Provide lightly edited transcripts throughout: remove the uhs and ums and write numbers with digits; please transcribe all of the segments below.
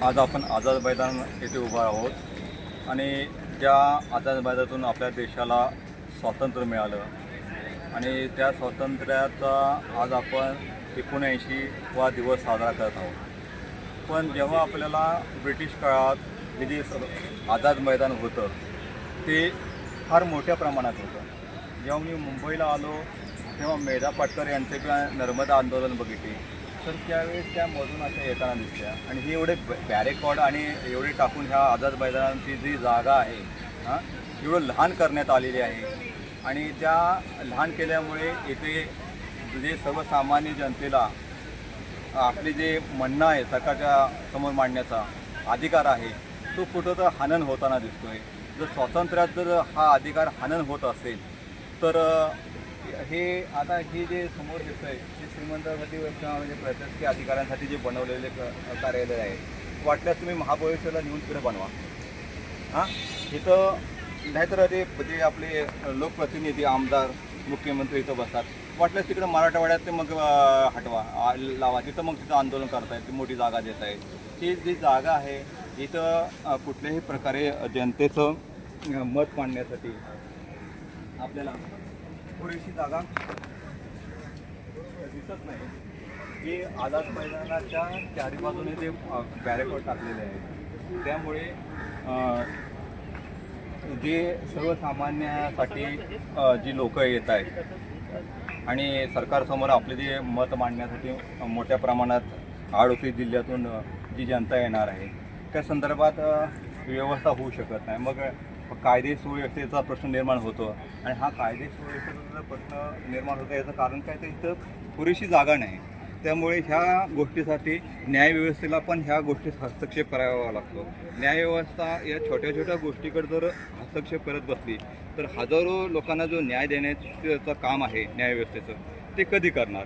आज आपण आझाद मैदान येथे उभा आहोत आणि ज्या आझाद मैदानातून आपल्या देशाला स्वातंत्र्य मिळालं आणि त्या स्वातंत्र्याचा आज आपण 79वा दिवस साजरा करत आहोत। पण जेव्हा आपल्याला ब्रिटिश काळात हे जे आझाद मैदान होतं ते फार मोठ्या प्रमाणात होतं। जेव्हा मी मुंबईला आलो तेव्हा मेधा पाटकर यांचे किंवा नर्मदा आंदोलन बघितले तर त्यावेळेस त्या मधून अशा येताना दिसल्या आणि हे एवढे बॅरेकॉर्ड आणि एवढे टाकून ह्या आझाद मैदानाची जी जागा आहे एवढं लहान करण्यात आलेली आहे आणि त्या लहान केल्यामुळे येथे जे सर्वसामान्य जनतेला आपले जे म्हणणं आहे सरकारच्या समोर मांडण्याचा अधिकार आहे तो कुठं तर हनन होताना दिसतोय। जर स्वातंत्र्यात जर हा अधिकार हनन होत असेल तर हे आता हे जे समोर दिसतंय ते श्रीमंतांसाठी म्हणजे प्रशासकीय अधिकाऱ्यांसाठी जे बनवलेले कार्यालय आहे, वाटल्यास तुम्ही महाबळेश्वरला नेऊन तिकडे बनवा। इथं नाहीतर ते आपले लोकप्रतिनिधी आमदार मुख्यमंत्री इथं बसतात, वाटल्यास तिकडं मराठवाड्यात ते मग हटवा लावा, तिथं मग तिथं आंदोलन करतायत, ती मोठी जागा देत आहे। ही जी जागा आहे इथं कुठल्याही प्रकारे जनतेचं मत मांडण्यासाठी आपल्याला पुरेशी जागा दिसत नाही। हे आझाद मैदानाच्या चारी बाजूने जे बॅरेकॉर्ड टाकलेले आहेत त्यामुळे जे सर्वसामान्यासाठी जी लोक येत आहेत आणि सरकारसमोर आपले जे मत मांडण्यासाठी मोठ्या प्रमाणात आडोशी जिल्ह्यातून जी जनता येणार आहे त्या संदर्भात व्यवस्था होऊ शकत नाही। मग कायदे सुव्यवस्थेचा प्रश्न निर्माण होतो आणि हा कायदे सुव्यवस्थेचा प्रश्न निर्माण होतो याचं कारण काय, तर इथं पुरेशी जागा नाही। त्यामुळे ह्या गोष्टीसाठी न्यायव्यवस्थेला पण ह्या गोष्टीत हस्तक्षेप करावा लागतो। न्यायव्यवस्था या छोट्या छोट्या गोष्टीकडे जर हस्तक्षेप करत बसली तर हजारो लोकांना जो न्याय देण्याचं काम आहे न्यायव्यवस्थेचं ते कधी करणार।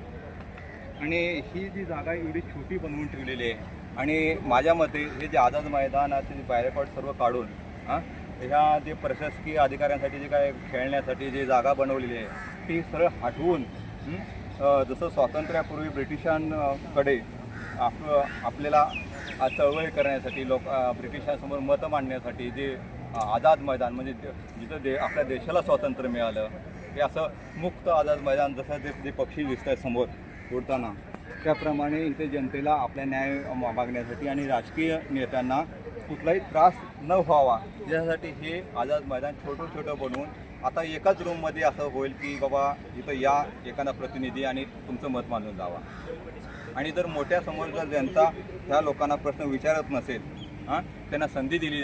आणि ही जी जागा एवढी छोटी बनवून ठेवलेली आहे आणि माझ्या मते हे जे आझाद मैदानाचे जे बॅरेकॉर्ड सर्व काढून ह्या जे प्रशासकीय अधिकाऱ्यांसाठी जे काय खेळण्यासाठी जी जागा बनवलेली आहे ती सरळ हटवून जसं स्वातंत्र्यापूर्वी ब्रिटिशांकडे आपल्याला चळवळी करण्यासाठी ब्रिटिशांसमोर मतं मांडण्यासाठी जे आझाद मैदान म्हणजे जिथं आपल्या देशाला स्वातंत्र्य मिळालं हे असं मुक्त आझाद मैदान जसं जे पक्षी दिसत आहेत समोर उडताना त्याप्रमाणे इथे जनतेला आपल्या न्याय मागण्यासाठी आणि राजकीय नेत्यांना कुठलाही त्रास न व्हावा यासाठी हे आझाद मैदान छोटं बनवून आता एकाच रूममध्ये असं होईल की बाबा इथं या एखादा प्रतिनिधी आणि तुमचं मत मांडून जावा। आणि जर मोठ्या समोर जर जनता ह्या लोकांना प्रश्न विचारत नसेल त्यांना संधी दिली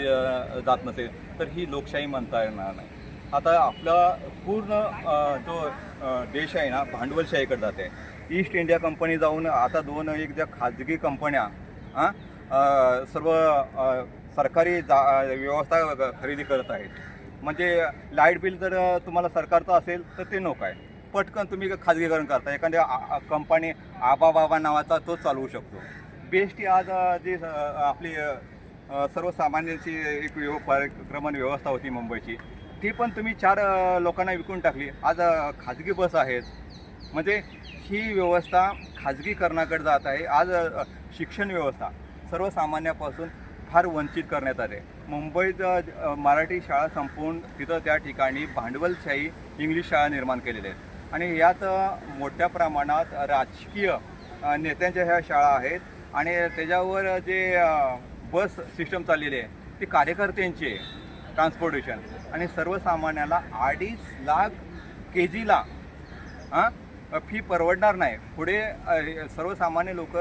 जात नसेल तर ही लोकशाही म्हणता येणार नाही। आता आपला पूर्ण जो देश आहे ना भांडवलशाहीकडे जाते। ईस्ट इंडिया कंपनी जाऊन आता एक ज्या खाजगी कंपन्या सर्व सरकारी व्यवस्था खरेदी करत आहेत। म्हणजे लाईट बिल जर तुम्हाला सरकारचं असेल तर ते नको आहे, पटकन तुम्ही खाजगीकरण करता, एखाद्या कंपनी आबाबाबा नावाचा तो चालवू शकतो। बेस्ट आज जी आपली सर्वसामान्यांची एक परिक्रमण व्यवस्था होती मुंबईची ती पण तुम्ही 4 लोकांना विकून टाकली। आज खाजगी बस आहेत, म्हणजे ही व्यवस्था खाजगीकरणाकडे जात आहे। आज शिक्षण व्यवस्था सर्वसामान्यापासून फार वंचित करण्यात आले। मुंबईत मराठी शाळा संपवून तिथं त्या ठिकाणी भांडवलशाही इंग्लिश शाळा निर्माण केलेल्या आहेत आणि यात मोठ्या प्रमाणात राजकीय नेत्यांच्या ह्या शाळा आहेत आणि त्याच्यावर जे बस सिस्टम चाललेली आहे ती कार्यकर्त्यांची आहे ट्रान्सपोर्टेशन आणि सर्वसामान्याला 2.5 लाख KGला फी परवडणार नाही। पुढे सर्वसामान्य लोक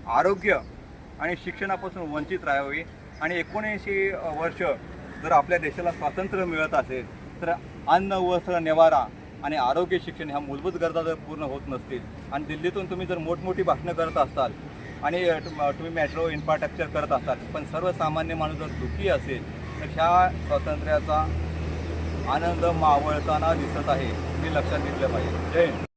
आरोग्य आणि शिक्षणापासून वंचित राहावे आणि 79 वर्ष जर आपल्या देशाला स्वातंत्र्य मिळत असेल तर अन्न वस्त्र निवारा आणि आरोग्य शिक्षण ह्या मूलभूत गरजा जर पूर्ण होत नसतील आणि दिल्लीतून तुम्ही जर मोठमोठी भाषणं करत असाल आणि तुम्ही मेट्रो इन्फ्रास्ट्रक्चर करत असाल पण सर्वसामान्य माणूस जर दुःखी असेल तर ह्या स्वातंत्र्याचा आनंद मावळताना दिसत आहे हे लक्षात घेतलं पाहिजे। जय हिंद।